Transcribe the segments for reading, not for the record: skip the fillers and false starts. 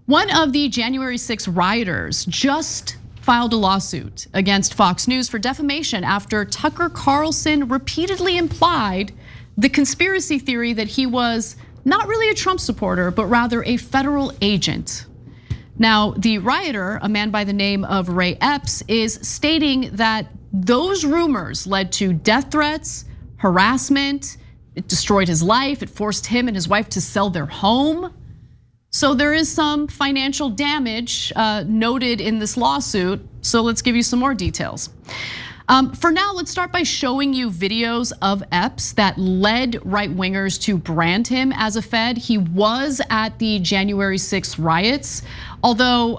One of the January 6 rioters just filed a lawsuit against Fox News for defamation after Tucker Carlson repeatedly implied the conspiracy theory that he was not really a Trump supporter, but rather a federal agent. Now, the rioter, a man by the name of Ray Epps, is stating that those rumors led to death threats, harassment, it destroyed his life, it forced him and his wife to sell their home. So there is some financial damage noted in this lawsuit. So let's give you some more details. For now, let's start by showing you videos of Epps that led right-wingers to brand him as a Fed. He was at the January 6th riots, although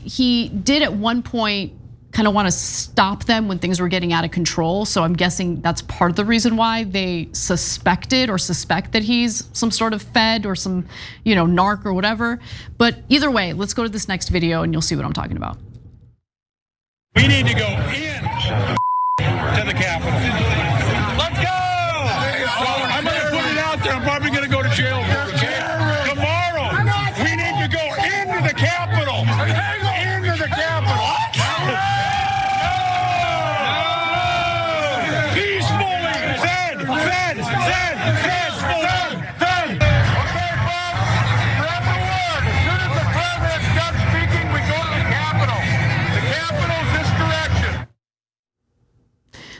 he did at one point kind of want to stop them when things were getting out of control. So I'm guessing that's part of the reason why they suspect that he's some sort of Fed or some, narc or whatever. But either way, let's go to this next video and you'll see what I'm talking about. We need to go in to the Capitol. Let's go! I'm gonna put it out there. I'm probably gonna go to jail for it, okay? Tomorrow, we need to go into the Capitol. Into the Capitol. Peacefully. Fed. Okay, folks, spread the word. As soon as the president's done speaking, we go to the Capitol. The Capitol's this direction.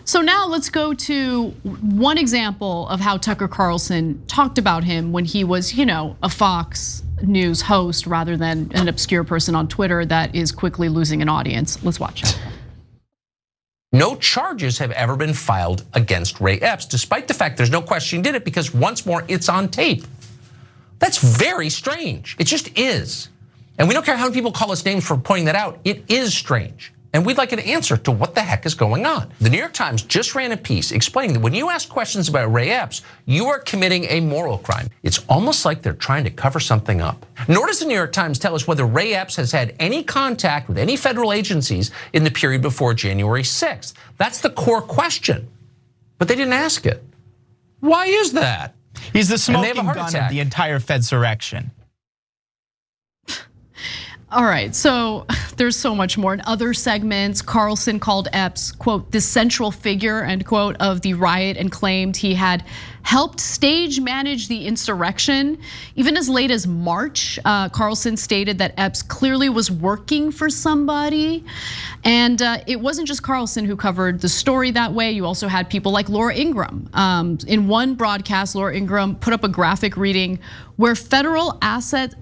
So now let's go to one example of how Tucker Carlson talked about him when he was, a Fox News host rather than an obscure person on Twitter that is quickly losing an audience. Let's watch. No charges have ever been filed against Ray Epps, despite the fact there's no question he did it, because once more, it's on tape. That's very strange. It just is. And we don't care how many people call us names for pointing that out. It is strange. And we'd like an answer to what the heck is going on. The New York Times just ran a piece explaining that when you ask questions about Ray Epps, you are committing a moral crime. It's almost like they're trying to cover something up. Nor does the New York Times tell us whether Ray Epps has had any contact with any federal agencies in the period before January 6th. That's the core question. But they didn't ask it. Why is that? He's the smoking gun of the entire Fedsurrection. All right, so there's so much more. In other segments, Carlson called Epps, quote, the central figure, end quote, of the riot and claimed he had helped stage manage the insurrection. Even as late as March, Carlson stated that Epps clearly was working for somebody. And it wasn't just Carlson who covered the story that way. You also had people like Laura Ingraham. In one broadcast, Laura Ingraham put up a graphic reading where federal assets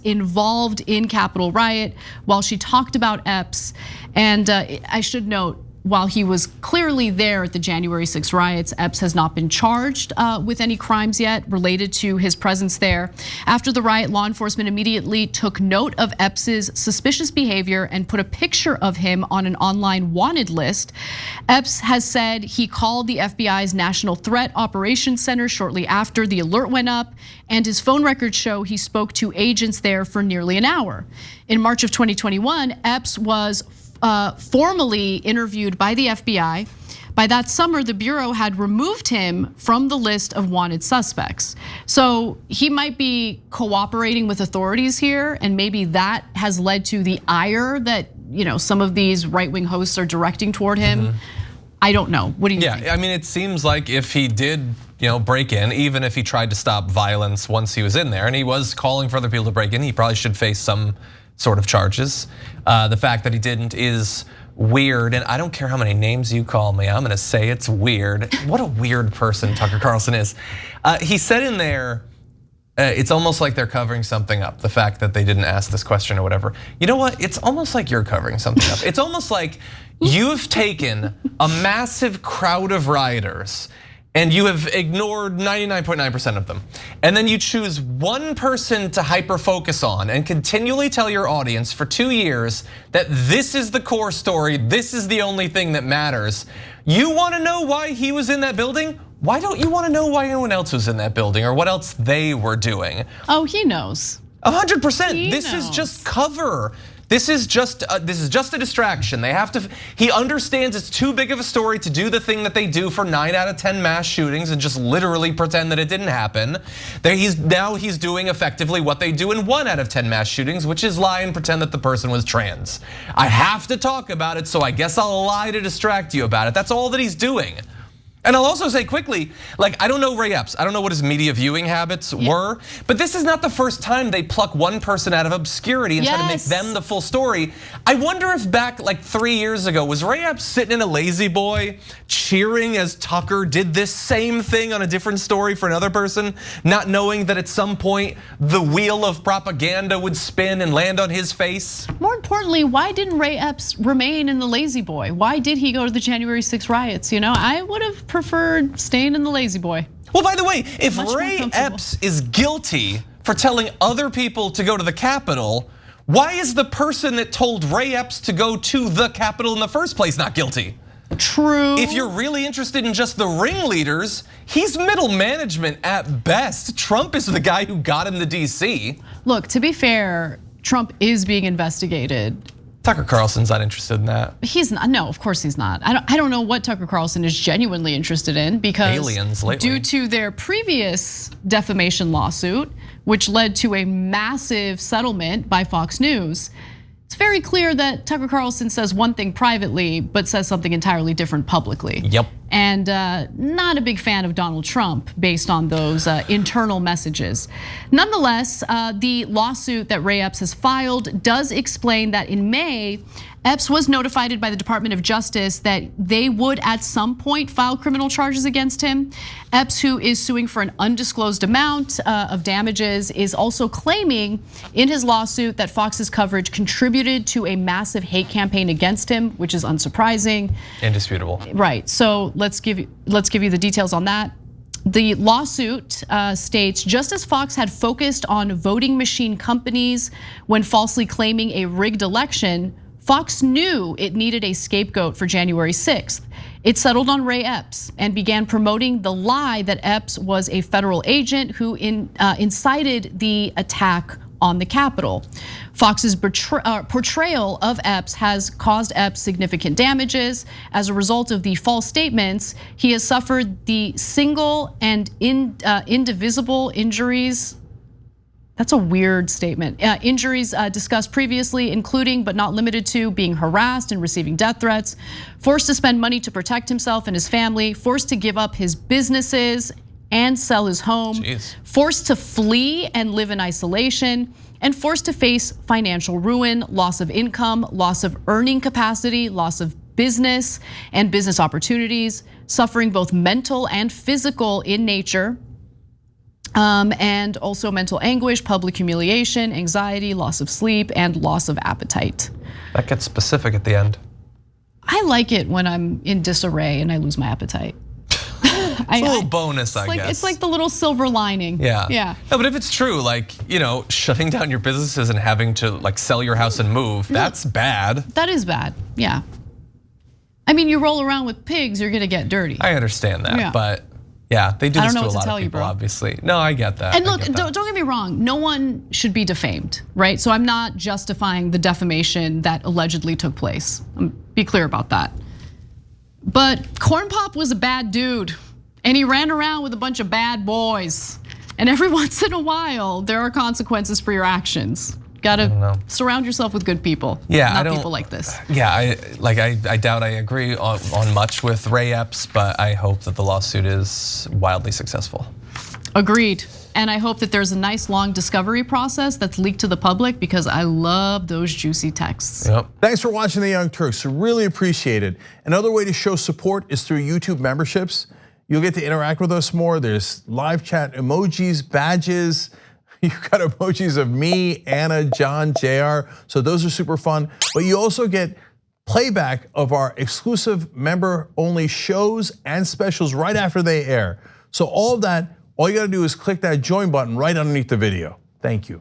involved in Capitol riot while she talked about Epps. And I should note, while he was clearly there at the January 6 riots, Epps has not been charged with any crimes yet related to his presence there. After the riot, law enforcement immediately took note of Epps' suspicious behavior and put a picture of him on an online wanted list. Epps has said he called the FBI's National Threat Operations Center shortly after the alert went up, and his phone records show he spoke to agents there for nearly an hour. In March of 2021, Epps was formally interviewed by the FBI. By that summer, the Bureau had removed him from the list of wanted suspects. So he might be cooperating with authorities here, and maybe that has led to the ire that some of these right-wing hosts are directing toward him. I don't know. What do you think? Yeah, I mean, it seems like if he did, break in, even if he tried to stop violence once he was in there, and he was calling for other people to break in, he probably should face some sort of charges. The fact that he didn't is weird, and I don't care how many names you call me, I'm gonna say it's weird. What a weird person Tucker Carlson is. He said in there, it's almost like they're covering something up, the fact that they didn't ask this question or whatever. You know what, it's almost like you're covering something up. It's almost like you've taken a massive crowd of rioters and you have ignored 99.9% of them. And then you choose one person to hyper focus on and continually tell your audience for 2 years that this is the core story, this is the only thing that matters. You wanna know why he was in that building? Why don't you wanna know why anyone else was in that building or what else they were doing? Oh, he knows. 100%, this is just cover. This is just a distraction. He understands it's too big of a story to do the thing that they do for 9 out of 10 mass shootings and just literally pretend that it didn't happen. Now he's doing effectively what they do in 1 out of 10 mass shootings, which is lie and pretend that the person was trans. I have to talk about it, so I guess I'll lie to distract you about it. That's all that he's doing. And I'll also say quickly, like, I don't know Ray Epps. I don't know what his media viewing habits were, but this is not the first time they pluck one person out of obscurity and try to make them the full story. I wonder if back like 3 years ago, was Ray Epps sitting in a lazy boy cheering as Tucker did this same thing on a different story for another person, not knowing that at some point the wheel of propaganda would spin and land on his face? More importantly, why didn't Ray Epps remain in the lazy boy? Why did he go to the January 6 riots? You know, I would have preferred staying in the lazy boy. Well, by the way, if Ray Epps is guilty for telling other people to go to the Capitol, why is the person that told Ray Epps to go to the Capitol in the first place not guilty? True. If you're really interested in just the ringleaders, he's middle management at best. Trump is the guy who got him to DC. Look, to be fair, Trump is being investigated. Tucker Carlson's not interested in that. He's not. No, of course he's not. I don't know what Tucker Carlson is genuinely interested in, because aliens lately. Due to their previous defamation lawsuit, which led to a massive settlement by Fox News, it's very clear that Tucker Carlson says one thing privately, but says something entirely different publicly. Yep. And not a big fan of Donald Trump based on those internal messages. Nonetheless, the lawsuit that Ray Epps has filed does explain that in May, Epps was notified by the Department of Justice that they would at some point file criminal charges against him. Epps, who is suing for an undisclosed amount of damages, is also claiming in his lawsuit that Fox's coverage contributed to a massive hate campaign against him, which is unsurprising. Indisputable. Right, so let's give you the details on that. The lawsuit states, just as Fox had focused on voting machine companies when falsely claiming a rigged election, Fox knew it needed a scapegoat for January 6th. It settled on Ray Epps and began promoting the lie that Epps was a federal agent who incited the attack on the Capitol. Fox's portrayal of Epps has caused Epps significant damages. As a result of the false statements, he has suffered the single and indivisible injuries. That's a weird statement. Injuries discussed previously, including but not limited to being harassed and receiving death threats, forced to spend money to protect himself and his family, forced to give up his businesses and sell his home, forced to flee and live in isolation, and forced to face financial ruin, loss of income, loss of earning capacity, loss of business and business opportunities, suffering both mental and physical in nature, and also mental anguish, public humiliation, anxiety, loss of sleep, and loss of appetite. That gets specific at the end. I like it when I'm in disarray and I lose my appetite. It's a little bonus, I guess. It's like the little silver lining. Yeah. No, but if it's true, like, shutting down your businesses and having to like sell your house and move, that's bad. That is bad, yeah. I mean, you roll around with pigs, you're gonna get dirty. I understand that, but yeah, they do this to a lot of people, you, obviously. No, I get that. And look, don't get me wrong, no one should be defamed, right? So I'm not justifying the defamation that allegedly took place. Be clear about that. But Corn Pop was a bad dude, and he ran around with a bunch of bad boys. And every once in a while, there are consequences for your actions. Gotta surround yourself with good people, not people like this. Yeah, I doubt I agree on much with Ray Epps, but I hope that the lawsuit is wildly successful. Agreed. And I hope that there's a nice long discovery process that's leaked to the public, because I love those juicy texts. Yep. Thanks for watching The Young Turks, really appreciate it. Another way to show support is through YouTube memberships. You'll get to interact with us more. There's live chat emojis, badges. You've got emojis of me, Anna, John, JR. So those are super fun. But you also get playback of our exclusive member-only shows and specials right after they air. So all of that, all you gotta do is click that join button right underneath the video. Thank you.